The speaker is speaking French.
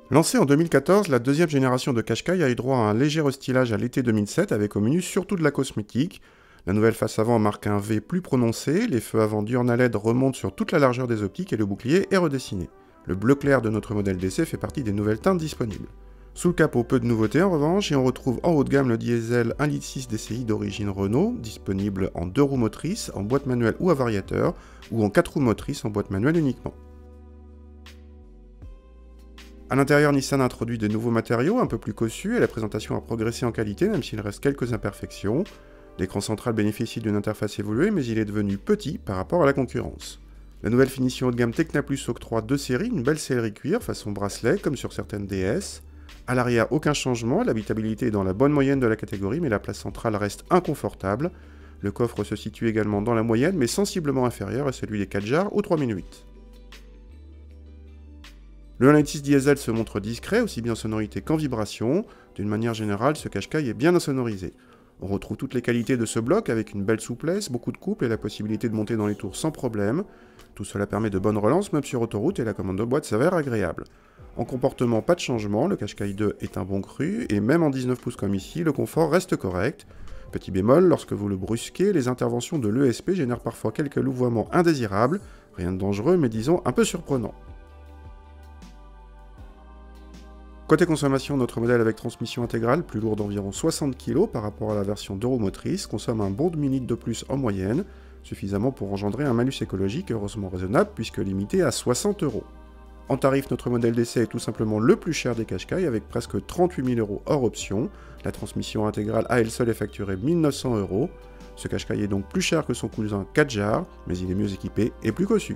Lancée en 2014, la deuxième génération de Qashqai a eu droit à un léger restylage à l'été 2007 avec au menu surtout de la cosmétique. La nouvelle face avant marque un V plus prononcé, les feux avant diurnes LED remontent sur toute la largeur des optiques et le bouclier est redessiné. Le bleu clair de notre modèle d'essai fait partie des nouvelles teintes disponibles. Sous le capot, peu de nouveautés en revanche, et on retrouve en haut de gamme le diesel 1,6 litre DCI d'origine Renault, disponible en 2 roues motrices, en boîte manuelle ou à variateur, ou en 4 roues motrices en boîte manuelle uniquement. A l'intérieur, Nissan a introduit de nouveaux matériaux un peu plus cossus et la présentation a progressé en qualité même s'il reste quelques imperfections. L'écran central bénéficie d'une interface évoluée mais il est devenu petit par rapport à la concurrence. La nouvelle finition haut de gamme Tecna Plus octroie deux séries, une belle sellerie cuir façon bracelet comme sur certaines DS. À l'arrière, aucun changement, l'habitabilité est dans la bonne moyenne de la catégorie mais la place centrale reste inconfortable. Le coffre se situe également dans la moyenne mais sensiblement inférieur à celui des 4 jars ou 3008. Le 1.6 diesel se montre discret, aussi bien en sonorité qu'en vibration. D'une manière générale, ce Qashqai est bien insonorisé. On retrouve toutes les qualités de ce bloc avec une belle souplesse, beaucoup de couple et la possibilité de monter dans les tours sans problème. Tout cela permet de bonnes relances même sur autoroute et la commande de boîte s'avère agréable. En comportement, pas de changement, le Qashqai 2 est un bon cru et même en 19 pouces comme ici, le confort reste correct. Petit bémol, lorsque vous le brusquez, les interventions de l'ESP génèrent parfois quelques louvoiements indésirables, rien de dangereux mais disons un peu surprenant. Côté consommation, notre modèle avec transmission intégrale, plus lourd d'environ 60 kg par rapport à la version d'Euromotrice, consomme un bon demi-litre de plus en moyenne, suffisamment pour engendrer un malus écologique heureusement raisonnable puisque limité à 60 €. En tarif, notre modèle d'essai est tout simplement le plus cher des Qashqai avec presque 38 000 € hors option. La transmission intégrale à elle seule est facturée 1 900 €. Ce Qashqai est donc plus cher que son cousin 4 jars, mais il est mieux équipé et plus cossu.